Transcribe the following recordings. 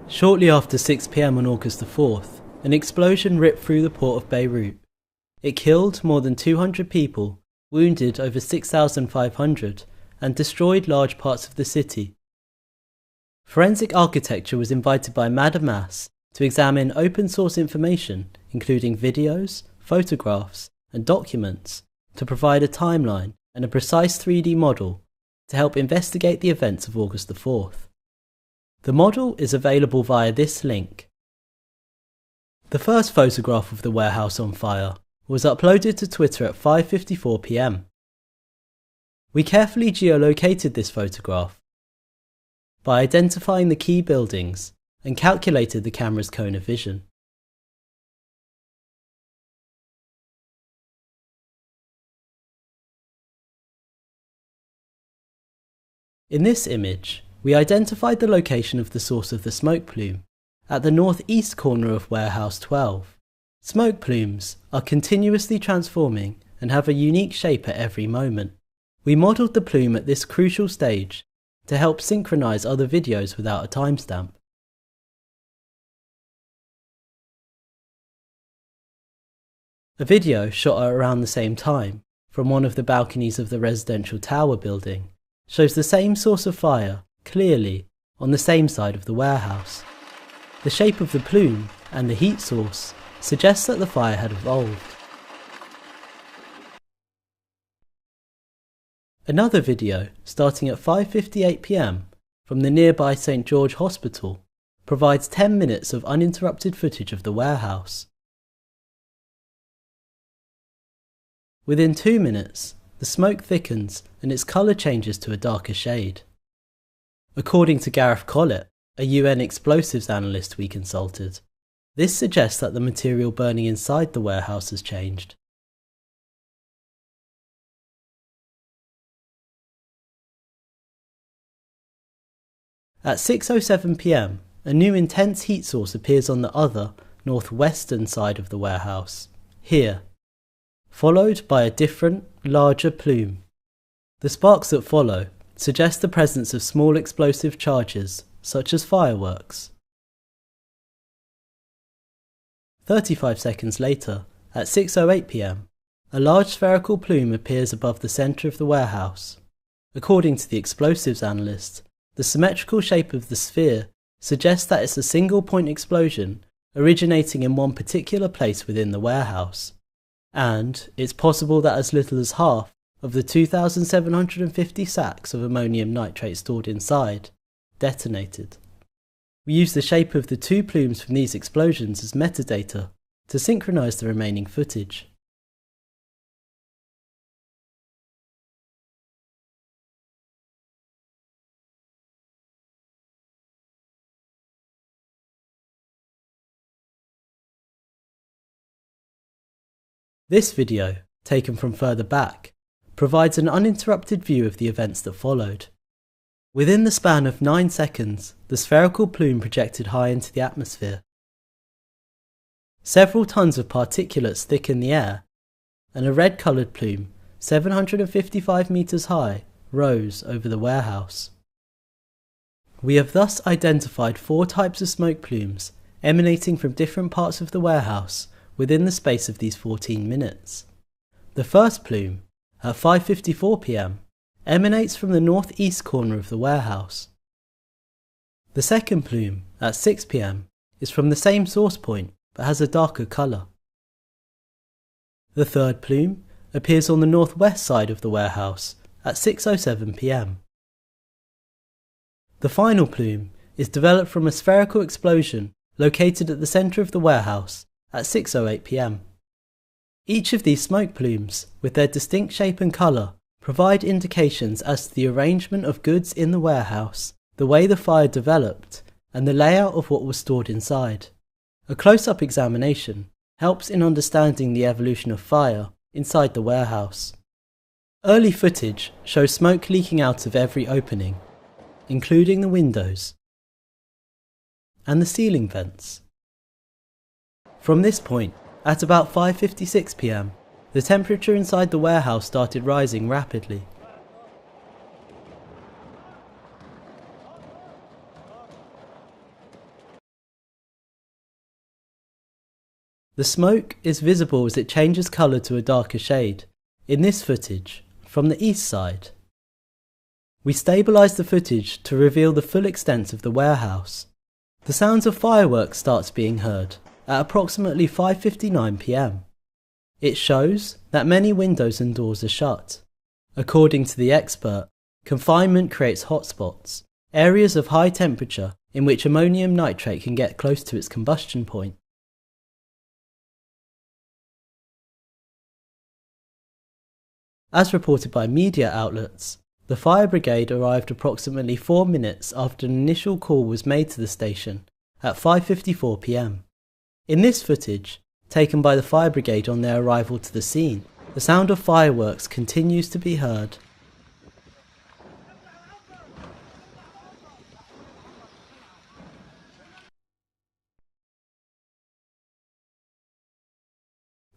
Shortly after 6 p.m. on August the 4th, an explosion ripped through the port of Beyrouth. It killed more than 200 people, wounded over 6,500, and destroyed large parts of the city. Forensic architecture was invited by Madame Mas to examine open source information, including videos, photographs, and documents, to provide a timeline and a precise 3D model to help investigate the events of August the 4th. The model is available via this link. The first photograph of the warehouse on fire was uploaded to Twitter at 5:54 p.m. We carefully geolocated this photograph by identifying the key buildings and calculated the camera's cone of vision. In this image, we identified the location of the source of the smoke plume at the northeast corner of Warehouse 12. Smoke plumes are continuously transforming and have a unique shape at every moment. We modelled the plume at this crucial stage to help synchronise other videos without a timestamp. A video shot at around the same time from one of the balconies of the residential tower building shows the same source of fire clearly on the same side of the warehouse. The shape of the plume and the heat source suggests that the fire had evolved. Another video, starting at 5:58 p.m. from the nearby St. George Hospital, provides 10 minutes of uninterrupted footage of the warehouse. Within 2 minutes, the smoke thickens and its colour changes to a darker shade. According to Gareth Collett, a UN explosives analyst we consulted, this suggests that the material burning inside the warehouse has changed. At 6:07 p.m, a new intense heat source appears on the other, northwestern side of the warehouse, here, followed by a different, larger plume. The sparks that follow suggest the presence of small explosive charges, such as fireworks. 35 seconds later, at 6:08 p.m, a large spherical plume appears above the centre of the warehouse. According to the explosives analyst, the symmetrical shape of the sphere suggests that it's a single point explosion originating in one particular place within the warehouse, and it's possible that as little as half of the 2,750 sacks of ammonium nitrate stored inside detonated. We use the shape of the two plumes from these explosions as metadata to synchronise the remaining footage. This video, taken from further back, provides an uninterrupted view of the events that followed. Within the span of 9 seconds, the spherical plume projected high into the atmosphere. Several tons of particulates thicken the air, and a red-coloured plume, 755 metres high, rose over the warehouse. We have thus identified 4 types of smoke plumes emanating from different parts of the warehouse within the space of these 14 minutes. The first plume, at 5:54 p.m, emanates from the northeast corner of the warehouse. The second plume, at 6 p.m, is from the same source point but has a darker colour. The third plume appears on the northwest side of the warehouse at 6:07 p.m. The final plume is developed from a spherical explosion located at the centre of the warehouse at 6:08 p.m. Each of these smoke plumes, with their distinct shape and colour, provide indications as to the arrangement of goods in the warehouse, the way the fire developed, and the layout of what was stored inside. A close-up examination helps in understanding the evolution of fire inside the warehouse. Early footage shows smoke leaking out of every opening, including the windows and the ceiling vents. From this point, at about 5:56 p.m, the temperature inside the warehouse started rising rapidly. The smoke is visible as it changes colour to a darker shade, in this footage, from the east side. We stabilise the footage to reveal the full extent of the warehouse. The sounds of fireworks starts being heard at approximately 5:59 p.m. It shows that many windows and doors are shut. According to the expert, confinement creates hotspots, areas of high temperature in which ammonium nitrate can get close to its combustion point. As reported by media outlets, the fire brigade arrived approximately 4 minutes after an initial call was made to the station at 5:54 p.m. In this footage, taken by the fire brigade on their arrival to the scene, the sound of fireworks continues to be heard.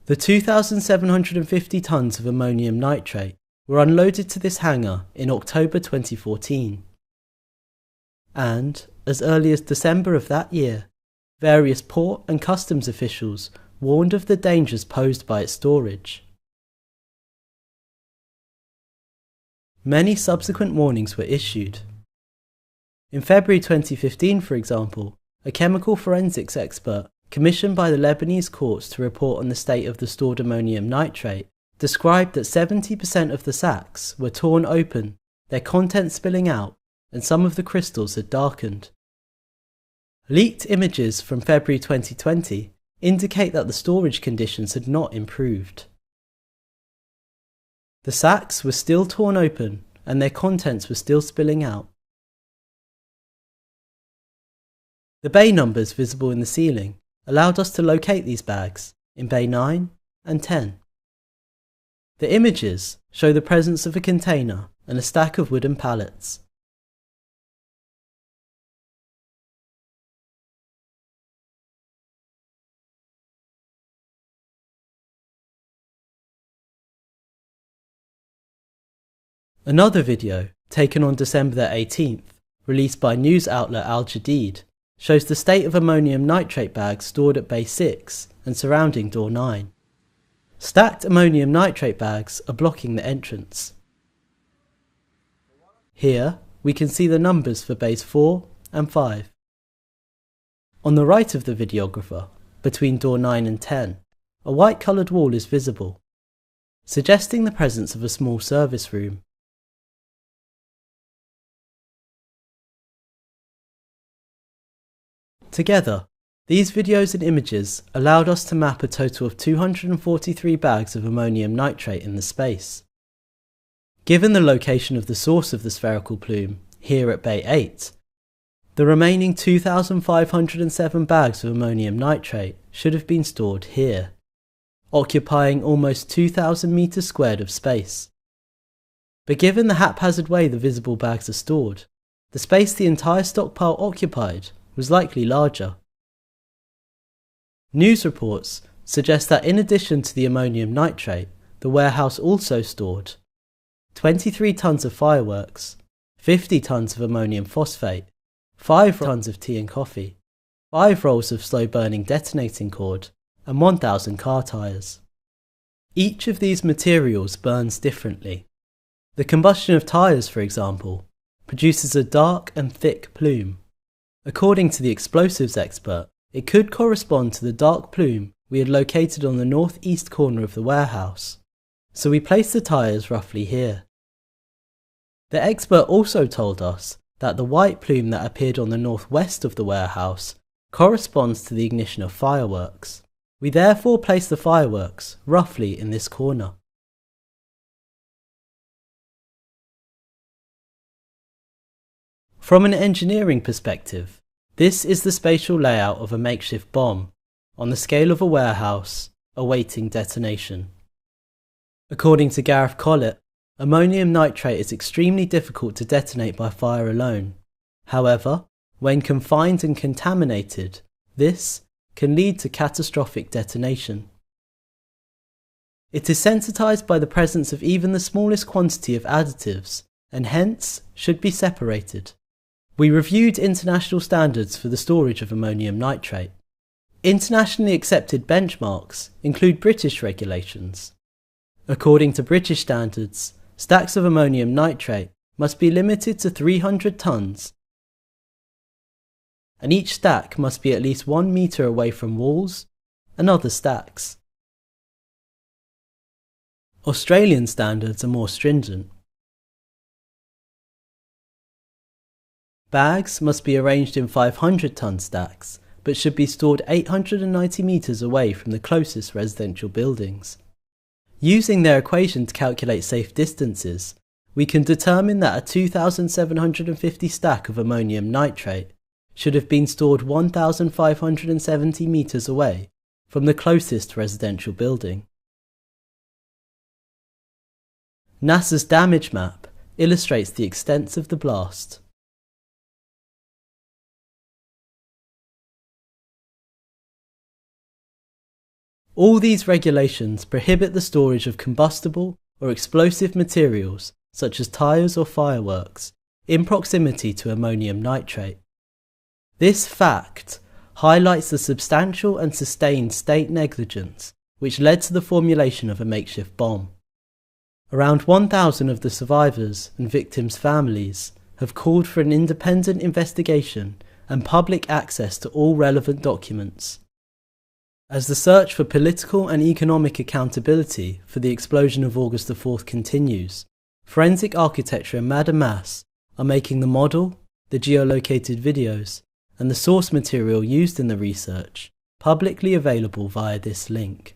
The 2,750 tonnes of ammonium nitrate were unloaded to this hangar in October 2014. And, as early as December of that year, various port and customs officials warned of the dangers posed by its storage. Many subsequent warnings were issued. In February 2015, for example, a chemical forensics expert commissioned by the Lebanese courts to report on the state of the stored ammonium nitrate described that 70% of the sacks were torn open, their contents spilling out, and some of the crystals had darkened. Leaked images from February 2020 indicate that the storage conditions had not improved. The sacks were still torn open and their contents were still spilling out. The bay numbers visible in the ceiling allowed us to locate these bags in Bay 9 and 10. The images show the presence of a container and a stack of wooden pallets. Another video, taken on December the 18th, released by news outlet Al Jadid, shows the state of ammonium nitrate bags stored at Bay 6 and surrounding Door 9. Stacked ammonium nitrate bags are blocking the entrance. Here we can see the numbers for Bays 4 and 5. On the right of the videographer, between Door 9 and 10, a white coloured wall is visible, suggesting the presence of a small service room. Together, these videos and images allowed us to map a total of 243 bags of ammonium nitrate in the space. Given the location of the source of the spherical plume, here at Bay 8, the remaining 2,507 bags of ammonium nitrate should have been stored here, occupying almost 2,000 metres squared of space. But given the haphazard way the visible bags are stored, the space the entire stockpile occupied was likely larger. News reports suggest that in addition to the ammonium nitrate, the warehouse also stored 23 tonnes of fireworks, 50 tonnes of ammonium phosphate, 5 tonnes of tea and coffee, 5 rolls of slow-burning detonating cord, and 1,000 car tyres. Each of these materials burns differently. The combustion of tyres, for example, produces a dark and thick plume. According to the explosives expert, it could correspond to the dark plume we had located on the northeast corner of the warehouse, so we placed the tyres roughly here. The expert also told us that the white plume that appeared on the northwest of the warehouse corresponds to the ignition of fireworks. We therefore placed the fireworks roughly in this corner. From an engineering perspective, this is the spatial layout of a makeshift bomb, on the scale of a warehouse, awaiting detonation. According to Gareth Collett, ammonium nitrate is extremely difficult to detonate by fire alone. However, when confined and contaminated, this can lead to catastrophic detonation. It is sensitized by the presence of even the smallest quantity of additives, and hence should be separated. We reviewed international standards for the storage of ammonium nitrate. Internationally accepted benchmarks include British regulations. According to British standards, stacks of ammonium nitrate must be limited to 300 tonnes, and each stack must be at least 1 metre away from walls and other stacks. Australian standards are more stringent. Bags must be arranged in 500-tonne stacks, but should be stored 890 metres away from the closest residential buildings. Using their equation to calculate safe distances, we can determine that a 2,750 stack of ammonium nitrate should have been stored 1,570 metres away from the closest residential building. NASA's damage map illustrates the extent of the blast. All these regulations prohibit the storage of combustible or explosive materials such as tyres or fireworks in proximity to ammonium nitrate. This fact highlights the substantial and sustained state negligence which led to the formulation of a makeshift bomb. Around 1,000 of the survivors and victims' families have called for an independent investigation and public access to all relevant documents. As the search for political and economic accountability for the explosion of August 4th continues, forensic architecture and Madame Mass are making the model, the geolocated videos, and the source material used in the research publicly available via this link.